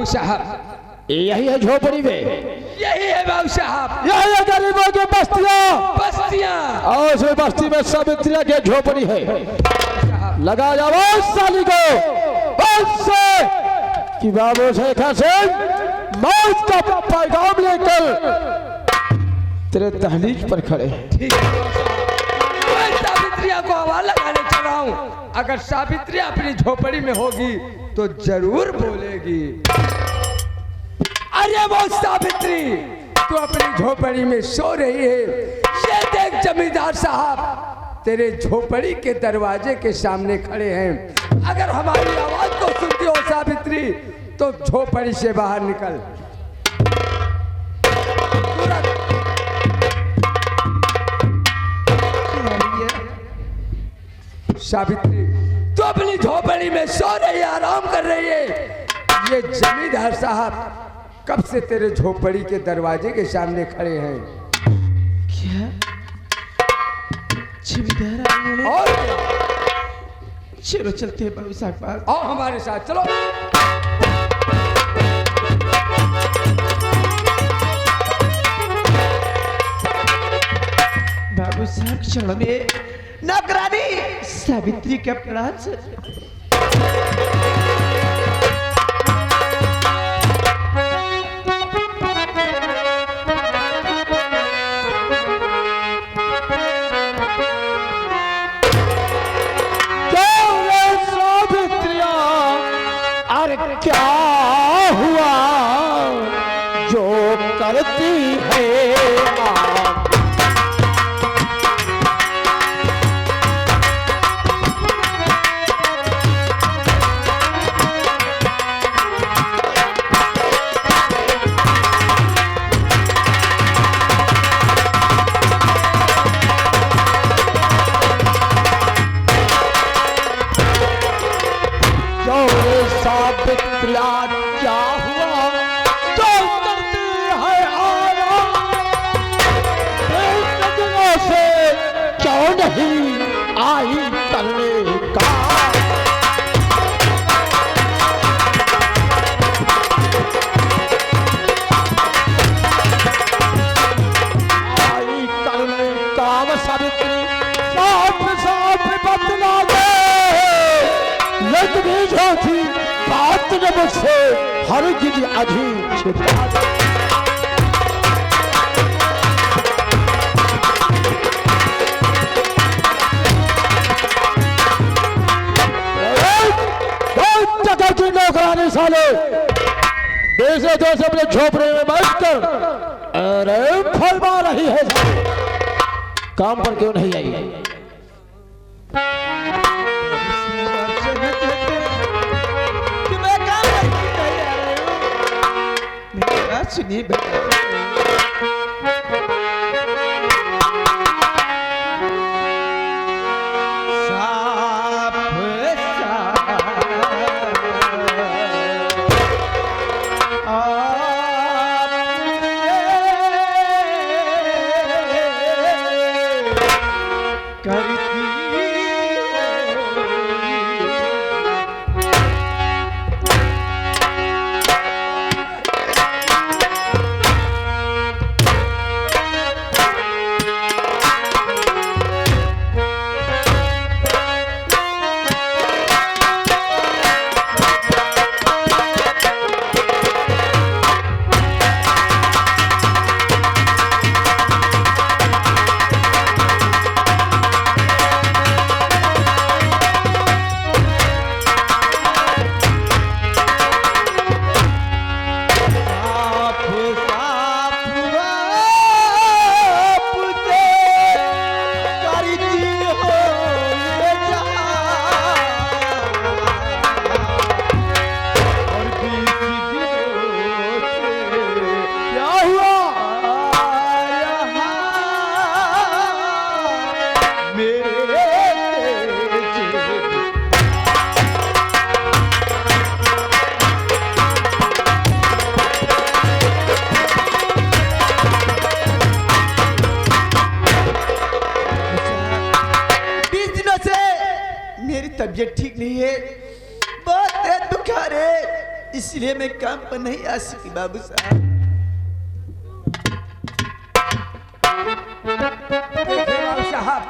साहब, यही है झोपड़ी में, यही है बाबू साहब, यही है गरीबों की बस्तियां। बस्तियां और उस बस्ती में सावित्रिया की झोपड़ी है। लगा जाओ उस साली को उससे कि बाबू शेखर सिंह मौत का पैगाम लेकर तेरे दहलीज पर खड़े। ठीक है, मैं सावित्रिया को आवाज लगाने चल रहा हूँ। अगर सावित्रिया अपनी झोपड़ी में होगी तो जरूर बोलेगी, अरे वो सावित्री तू अपनी झोपड़ी में सो रही है, ये देख जमींदार साहब तेरे झोपड़ी के दरवाजे के सामने खड़े हैं। अगर हमारी आवाज को सुनती हो सावित्री तो झोपड़ी से बाहर निकल। सावित्री तू अपनी झोपड़ी में सो रही है, आराम कर रही है। ये जमींदार साहब कब से तेरे झोपड़ी के दरवाजे के सामने खड़े हैं। क्या जमींदार आए हैं? और चलो चलते हैं बाबू साहब पास। आओ हमारे साथ चलो। बाबू साहब चलो में नौकरानी सावित्री के प्राण से क्या हुआ जो करती है सावित्रिया, क्या हुआ जो करती है आराम, दिनों से क्यों नहीं आई करने का। आई करने काम सावित्री साफ साफ बतला दे, लगनी जो थी बात ने मुझसे हर गिरी अधी छिपा दे। जगह की नौकरानी साले देशे देश अपने झोपड़े में बैठकर अरे फरमा रही है, काम पर क्यों नहीं आई। सुनिए बेटा, तबीयत ठीक नहीं है, बहुत दुख आ रहे, इसलिए मैं काम पर नहीं आ सकी बाबू साहब। देखिए बाबू साहब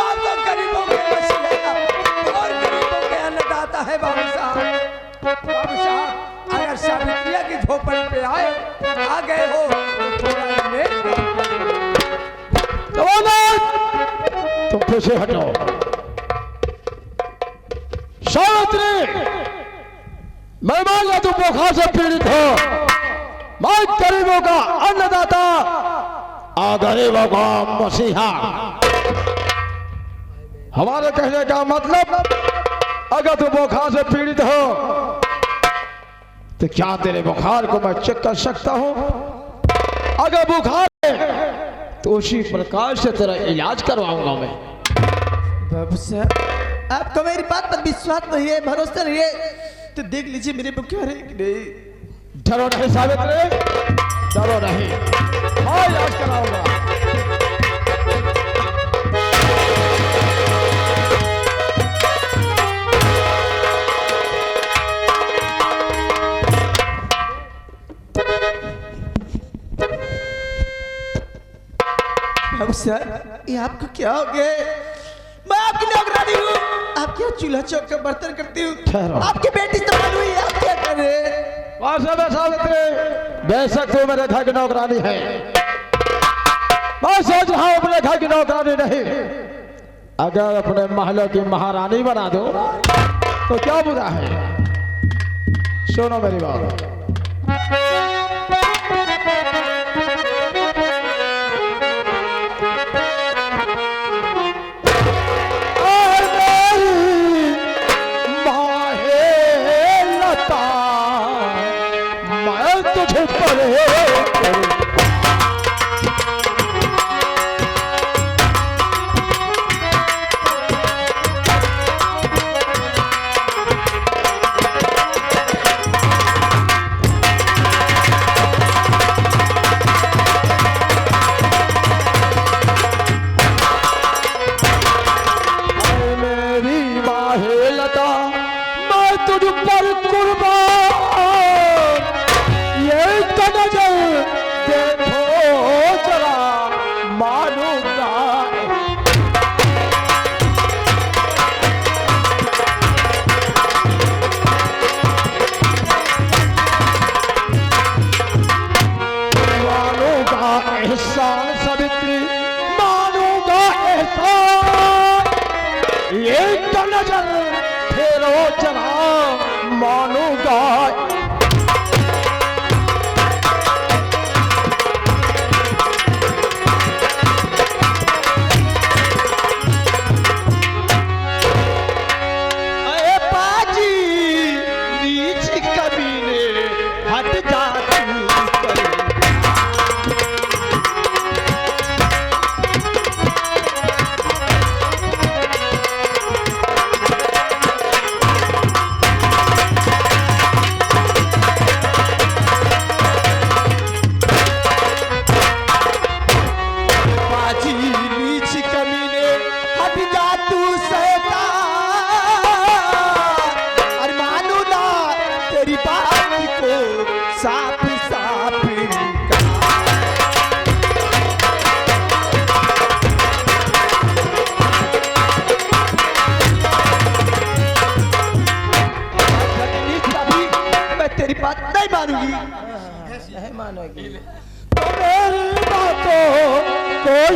आप तो गरीबों के वसीले और गरीबों के अन्नदाता है बाबू साहब। अगर सावित्रिया की झोपड़ी पे आ गए हो तो थोड़ा लेट तुम पीछे हटो। सावित्री, मैं मान लिया तुम बुखार से पीड़ित हो। मैं गरीबों का अन्नदाता और गरीबों का मसीहा। हमारे कहने का मतलब, अगर तुम बुखार से पीड़ित हो तो क्या तेरे बुखार को मैं चेक कर सकता हूं? अगर बुखार है तो उसी प्रकार से तेरा इलाज करवाऊंगा मैं। बाबू साहब, आपको मेरी बात पर विश्वास नहीं है, भरोसा नहीं है, तो देख लीजिए मेरे बुखार है कि नहीं। डरो नहीं सावित्री, डरो नहीं, मैं इलाज कराऊंगा। बाबू साहब, ये आपको क्या हो गया? मैं आपकी नौकरानी हूँ, आप क्या चूल्हा चौक का बर्तन करती हूँ? आपकी बेटी संभाल हुई है, आप क्या कर रहे हैं? सावित्री, बेशक तू मेरे घर की नौकरानी है, मैं सोच रहा हूं अपने घर की नौकरानी नहीं, अगर अपने महलों की महारानी बना दो तो क्या बुरा है। सुनो मेरी बात।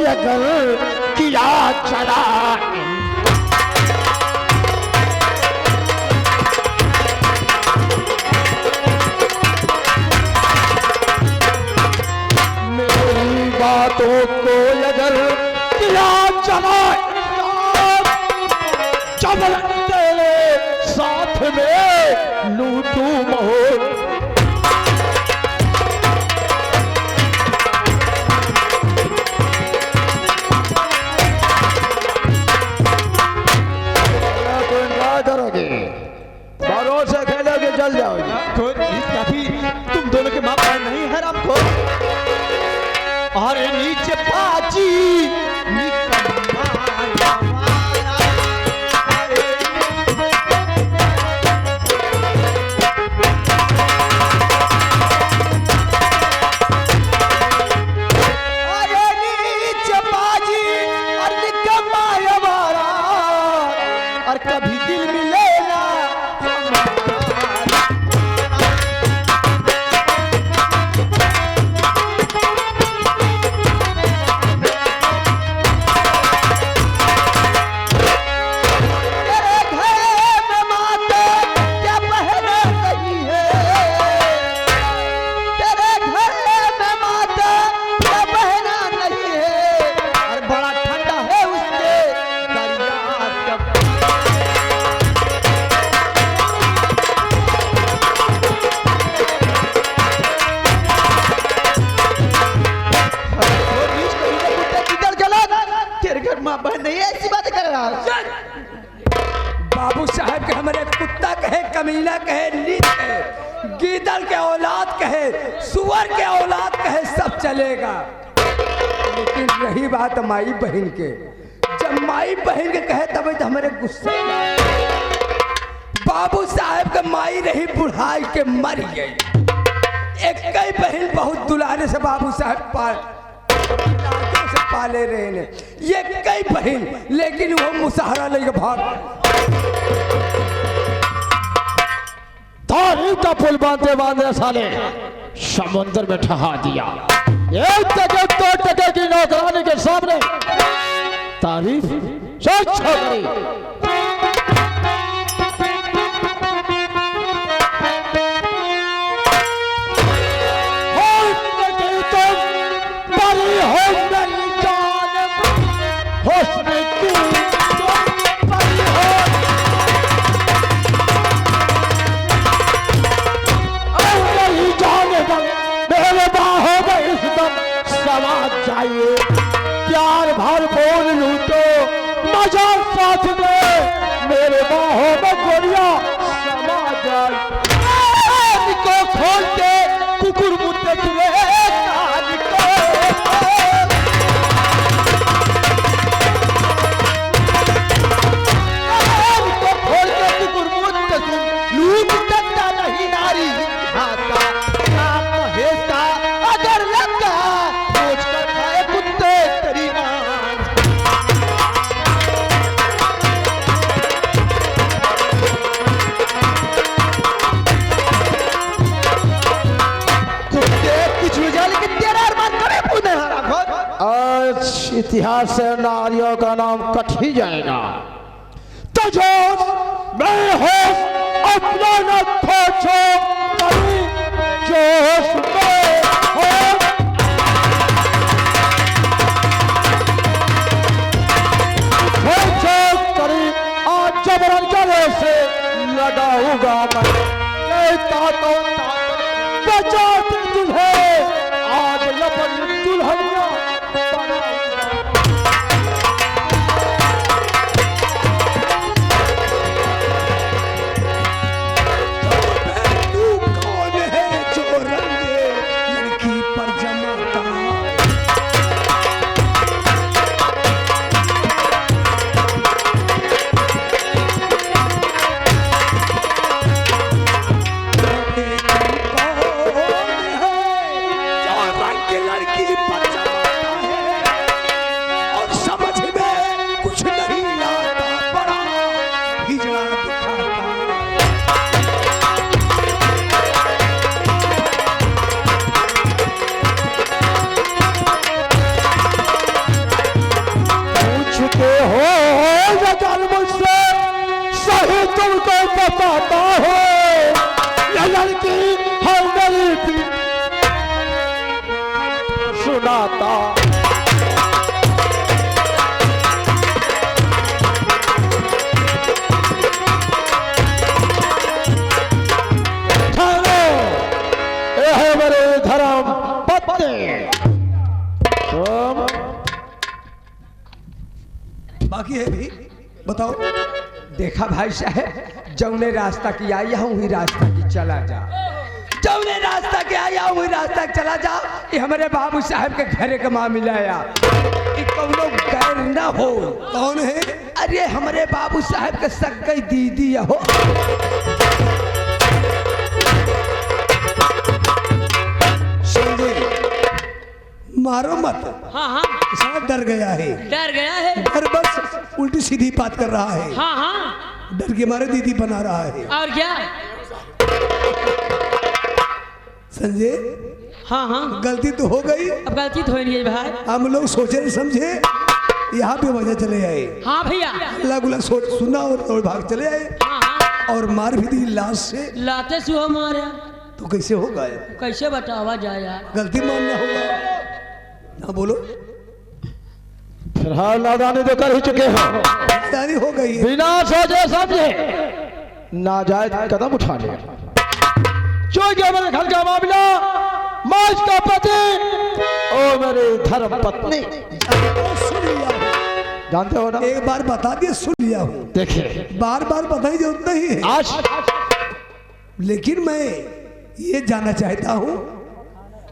अगर किया चला मेरी बातों को अगर किया चला चबल तेरे साथ में लूटू मोह भरोसे खेलोगे जल जाओगे। काफी तुम दोनों के माँ बाप नहीं है हमको। अरे नीचे पाची कभी दिल मिलेगा बाबू साहब के हमारे कुत्ता कहे, कमीना कहे, नीच कहे, गीदड़ के औलाद कहे, सुअर के औलाद कहे, सब चलेगा। लेकिन रही बात माई बहन के, जब माई बहन के कहे तब तो हमारे गुस्से बाबू साहब के माई रही बुढ़ाई के मर गई। एक कई बहन बहुत दुलारे से बाबू साहब से पाले रहे ने, ये कई बहन, लेकिन वो मुसहरा लेके भाग। तारीफ का पुल बांधते बांधते साले समुद्र में ठहा दिया। एक टके दो टके की नौकरानी के सामने तारीफ सोच छोड़ी। प्यार भर बोल लूटो मजा साथ में मेरे बाहों में गोलियां समा जाए। को खोल के कुकुर मुद्दे तुले को खोल के कुकुर मुद्दे लूट सकता नहीं नारी आता हेता अगर लगा इतिहास से नारियों का नाम कट ही जाएगा। तो जोश मैं होश अपना न खोचो कभी जोश में होश खोचो करी आज जबरन गले से लगाऊंगा मैं ताको बचा तुझे आज लपन दुल्हनिया बताता हो ये लड़की हर गरीबी सुनाता। यह मेरे धर्म पत्नी बाकी है भी बताओ। देखा भाई साहब, जौने रास्ता की आया हूँ वही रास्ता की चला जा। जौने रास्ता के आया हूँ वही रास्ता चला जा। ये हमारे बाबू साहब के घर के मामला आया, कौनो गैर न हो। कौन है? अरे हमारे बाबू साहब के सक्कई दीदी हो। मारो मत। हाँ हाँ सब डर गया है। डर गया है। डर बस उल्टी सीधी बात कर रहा है। हाँ हाँ डर के मारे दीदी बना रहा है। और क्या? संजय हाँ हाँ गलती तो हो गई, अब गलती तो हो नहीं है भाई। हम लोग सोचे नहीं समझे, यहाँ पे वजह चले आए। हाँ भैया अल्लाह गुला सोच सुना और भाग चले आए हाँ हाँ और मार भी दी लाश से। लाते से हो मारे तो कैसे होगा? कैसे बतावा जाए यार? गलती मानना होगा। हाँ बोलो। फिलहाल नादानी तो कर ही चुके हैं, नादानी हो गई है। बिना सोचे समझे नाजायज कदम उठा लिया। चूंकि मेरे घर का मामला, मौज का पति और मेरी धर्म पत्नी, सुन लिया हूँ। जानते हो ना? एक बार बता दिया, सुन लिया हूँ। देखिए बार बार बताई जरूरत नहीं है। आज लेकिन मैं ये जानना चाहता हूँ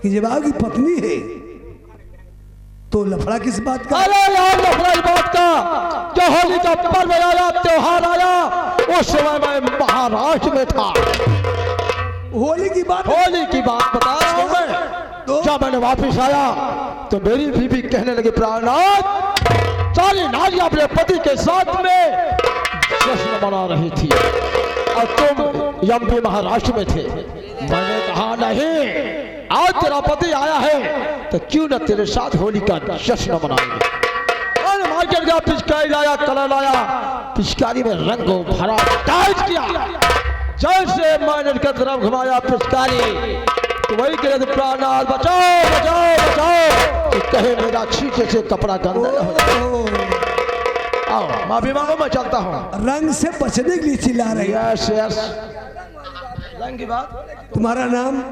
कि जब आपकी पत्नी है तो लफड़ा किस बात का? अरे यार लफड़ा इस बात का, जो होली का पर्व आया, त्योहार आया, उस समय मैं महाराष्ट्र में था। होली की बात? होली की बात बता रहा हूं मैं। तो जब मैंने वापिस आया तो मेरी बीवी कहने लगी, प्राणनाथ सारी नारियां अपने पति के साथ में जश्न मना रही थी और तुम एमपी महाराष्ट्र में थे। मैंने कहा नहीं, आज तेरा पति आया है तो क्यों न तेरे साथ होली का जश्न मनाएंगे। मैंने मार्केट गया, पिचकारी लाया, कलर लाया, पिचकारी में रंगों भरा, टाइट किया। जैसे मैंने की तरफ घुमाया पिचकारी तो वही कह रहे, प्राणनाथ बचाओ बचाओ बचाओ, कि कहे मेरा छींटे से कपड़ा गंदा न हो जाए। आओ माफी मांगो, मैं चलता हूँ। रंग से बचने के लिए चिल्ला रही है। यस यस, रंग की बात। तुम्हारा नाम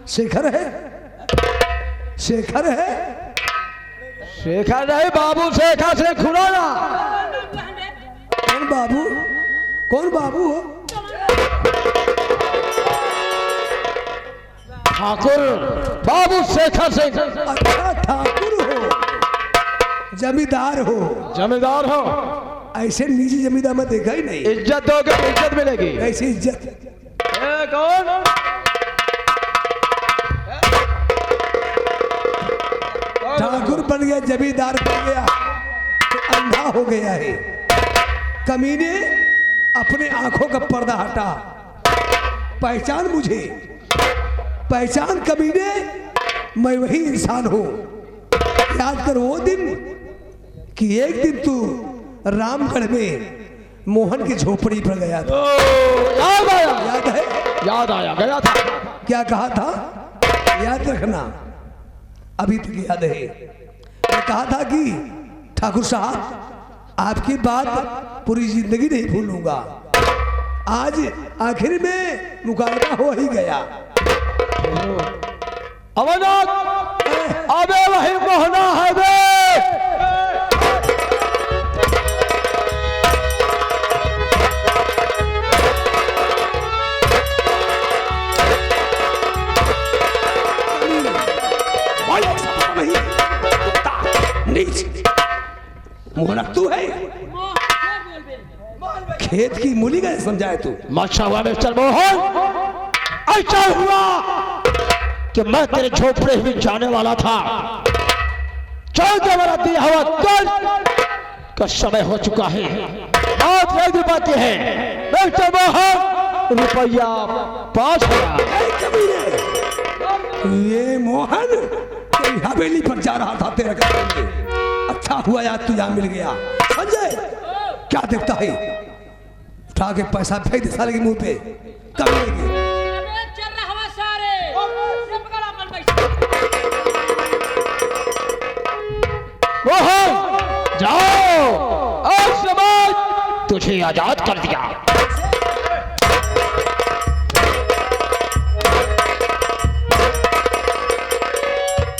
शेखर है? शेखर है? शेखर नहीं बाबू, शेखर से खुराना। कौन बाबू? कौन बाबू हो? ठाकुर बाबू शेखर से। अच्छा ठाकुर हो, जमींदार हो। जमींदार हो? ऐसे निजी जमींदार मैं देखा ही नहीं। इज्जत दोगे तो इज्जत मिलेगी। ऐसी इज्जत? कौन? ठाकुर बन गया, जमींदार बन गया तो अंधा हो गया है। कमीने अपने आंखों का पर्दा हटा, पहचान मुझे, पहचान कमीने, मैं वही इंसान हूं। याद कर वो दिन कि एक दिन तू रामगढ़ में मोहन की झोपड़ी पर गया था। याद आया? याद है? याद आया, गया था। क्या कहा था? याद रखना, अभी तक याद है। मैं कहा था कि ठाकुर साहब आपकी बात पूरी जिंदगी नहीं भूलूंगा। आज आखिर में मुकाबला हो ही गया। अमरनाथ, अबे वही मोहना है बे। मोहना तू है? खेत की मूली का समझाए तू? माशा हुआ मिस्टर मोहन, ऐसा हुआ कि मैं तेरे झोपड़े में जाने वाला था। चौदह वाला दिया हुआ कल का समय हो चुका है। बहुत एक बात है मिस्टर मोहन, रुपया 5,000। ये मोहन तेरी हवेली पर जा रहा था तेरे घर में। अच्छा हुआ यार तू यहाँ मिल गया। संजय क्या देखता है? उठा के पैसा फेंक दे साले के मुंह पे। कब मिलेगी? चल रहा हवा सारे ये पकड़ा अपन पैसा। मोहन जाओ, आज समाज तुझे आजाद कर दिया।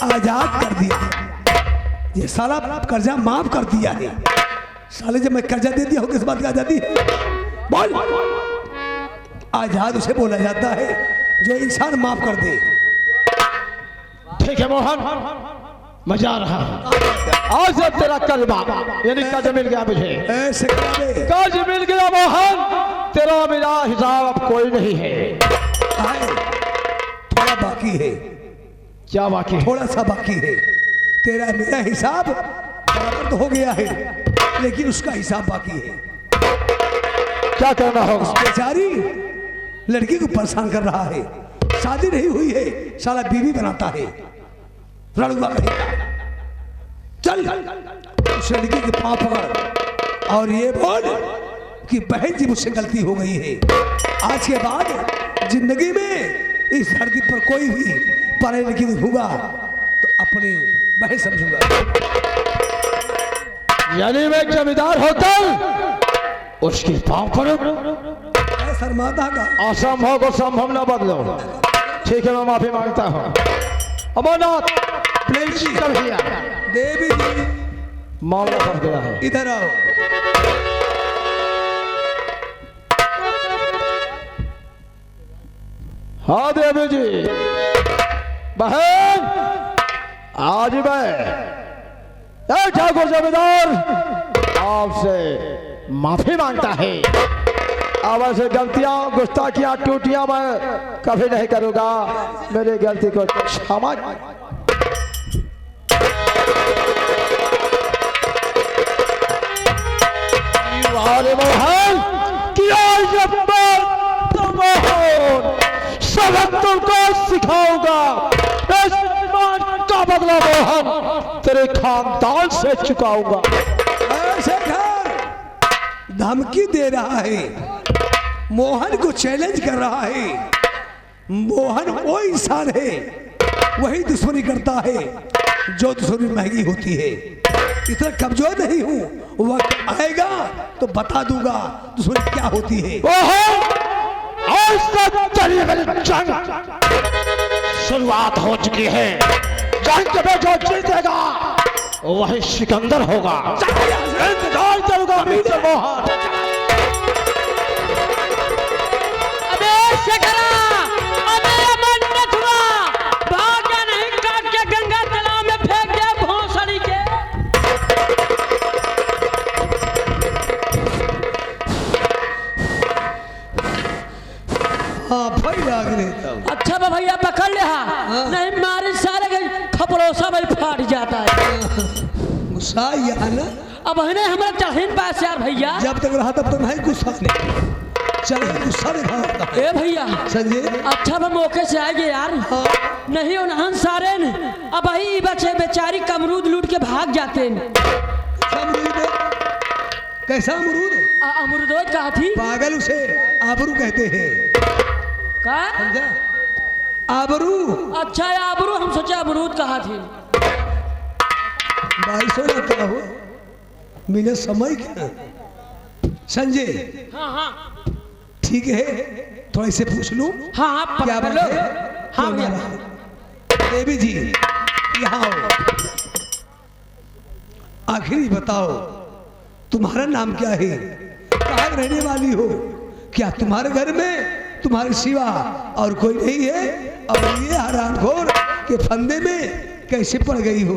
आजाद कर दिया? ये साला कर्जा माफ कर दिया है। साले जब मैं कर्जा दे दिया हो किस बात का आजादी है? बोल। आजाद उसे बोला जाता है जो इंसान माफ कर दे। ठीक है मोहन, मैं जा रहा हूं। आज जब तेरा कलमा यानी कर्ज मिल गया मुझे, ऐसे कर्ज मिल गया मोहन, तेरा मेरा हिसाब अब कोई नहीं है। थोड़ा बाकी है। क्या बाकी? थोड़ा सा बाकी है। तेरा मेरा हिसाब बराबर तो हो गया है, लेकिन उसका हिसाब बाकी है। क्या करना होगा? बेचारी लड़की को परेशान कर रहा है, शादी नहीं हुई है, साला बीवी बनाता है, लड़ुआ कहेगा। चल उस लड़की के पांव पकड़ और ये बोल कि बहन जी मुझसे गलती हो गई है, आज के बाद जिंदगी में इस धरती पर कोई भी पढ़े लिखी देखूंगा तो अपनी बहन समझूंगा। यानी मैं जमींदार होकर उसके पांव पर शर्माता का असंभव को संभव न बदलो। ठीक है, मैं माफी मांगता हूँ। अमरनाथ प्लीज कर दिया। देवी जी मामला फंस गया है। इधर आओ। हाँ देवी जी, बहन आज मैं ठाकुर जमींदार आपसे माफी मांगता है। अब ऐसे गलतियां गुस्ताखियां टूटियां मैं कभी नहीं करूंगा। मेरी गलती को क्षमा। मोहन किया सबक तुमको सिखाऊंगा। इस बात का बदला मोहन तेरे खानदान से चुकाऊंगा। शेखर धमकी दे रहा है, मोहन को चैलेंज कर रहा है। मोहन वो इंसान है, वही दुश्मनी करता है जो दुश्मनी महंगी होती है। इतना कमजोर नहीं हूँ, वक्त आएगा तो बता दूंगा दुश्मनी क्या होती है। आज तक चली मेरी जंग शुरुआत हो चुकी है। जंग में जो जीतेगा वही सिकंदर होगा। इंतजार करूंगा मिस्टर मोहन। अबे शेखरा, अबे मन्नत हुआ, भाग्य नहीं काट के गंगा तालाब में फेंक दे भोसड़ी के। हाँ भाई लाग रहे। अच्छा बा भैया पकड़ ले, हाँ नहीं मारे सारे के खपड़ोसा भाई फाट जाता है। गुस्सा यहाँ ना, अब है हमारा चढ़ीन पास यार भैया। जब तक रहा तब तक नहीं गुस्सा नहीं। चलो गुस्सा दिखा होता है। ए भैया संजय अच्छा बा मौके से आएंगे यार। नहीं उन्हन सारे न अब ही बचे बेचारी कमरूद लूट के भाग जाते हैं। कैसा अमरूद? अमरूद कहा थी? पागल, उसे आबरू कहते हैं। का समझा? आबरू। अच्छा है आबरू, हम सोचे अमरूद कहा थी। भाई सो लगता हो मैंने समय क्या। संजय हाँ हाँ ठीक है, थोड़ा इसे पूछ लूं। हाँ हाँ क्या पकड़ बात लो। है? हाँ क्यों भैया। ना? देवी जी यहाँ आओ। आखिर ही बताओ तुम्हारा नाम क्या है, कहाँ रहने वाली हो? क्या तुम्हारे घर में तुम्हारे सिवा और कोई नहीं है? और ये हरामखोर के फंदे में कैसे पड़ गई हो?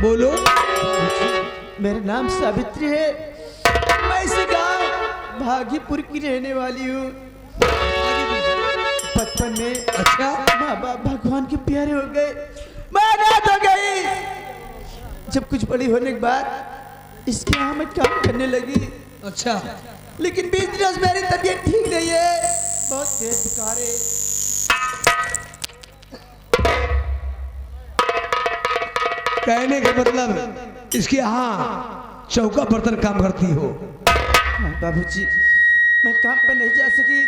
बोलो। मेरा नाम सावित्री है, मैं इस गांव भागीपुर की रहने वाली हूँ। बचपन में अच्छा माँ बाप भगवान के प्यारे हो गए, मैं अनाथ हो गई। जब कुछ बड़ी होने के बाद इसके यहाँ मैं काम करने लगी। अच्छा, लेकिन 20 दिनों से मेरी तबीयत ठीक नहीं है, बहुत तेज बुखार है। कहने का मतलब इसके यहाँ चौका बर्तन काम करती हो? बाबूजी मैं काम पर नहीं जा सकी,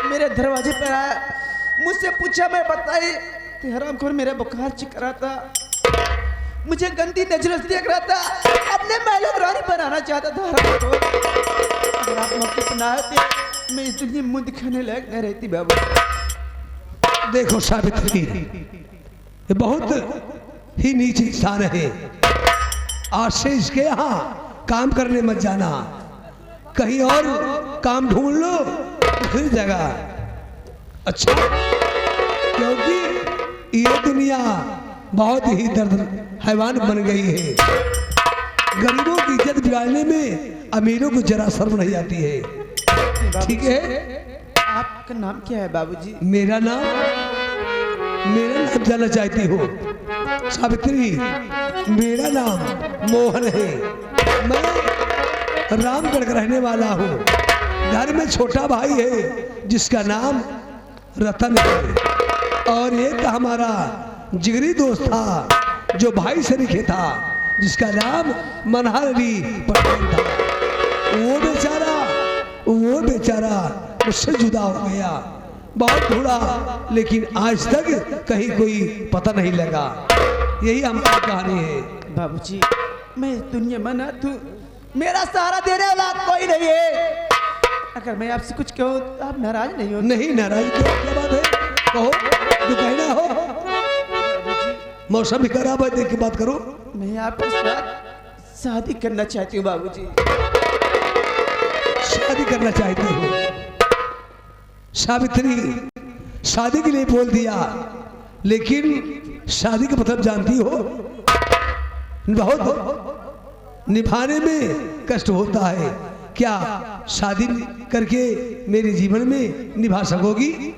मेरे दरवाजे पर आया, मुझसे पूछा, मैं बताई कि हरामखोर मेरा बुखार चिक रहा था, मुझे गंदी नजरों से देख रहा था, अपने महल रानी बनाना चाहता था। हरामखोर, अगर आप मौके पर ना आते मैं इस दुनिया में मुंह दिखाने लायक न रहती। बाबू देखो सावित्री, ये बहुत ही नीच इंसान है। आज से इसके यहाँ काम करने मत जाना, कहीं और काम ढूंढ लो दूसरी जगह। अच्छा, क्योंकि ये दुनिया बहुत ही दर्द हैवान बन गई है। गरीबों की इज्जत बिगाड़ने में अमीरों को जरा शर्म नहीं आती है। ठीक है, आपका नाम क्या है बाबूजी? मेरा नाम जानना चाहती हो सावित्री? मेरा नाम मोहन है। मैं रामगढ़ का रहने वाला हूँ। घर में छोटा भाई है जिसका नाम रतन है, और एक हमारा जिगरी दोस्त था जो भाई से लिखे था जिसका नाम मनहर अली पटेल था। वो बेचारा मुझसे जुदा हो गया, बहुत ढूंढा लेकिन आज तक कहीं कोई पता नहीं लगा। यही हमारी कहानी है। बाबूजी, मैं दुनिया में ना तू मेरा सहारा देने वाला कोई नहीं है। अगर मैं आपसे कुछ कहूँ तो आप नाराज नहीं हो? नहीं नाराज, क्या बात है, कहो जो कहना हो। मौसम भी खराब है, देख के बात करो। मैं आपके साथ शादी करना चाहती हूँ बाबूजी। शादी करना चाहती हूँ? सावित्री शादी के लिए बोल दिया, लेकिन शादी का मतलब जानती हो, बहुत निभाने में कष्ट होता है। क्या शादी करके मेरे जीवन में निभा सकोगी?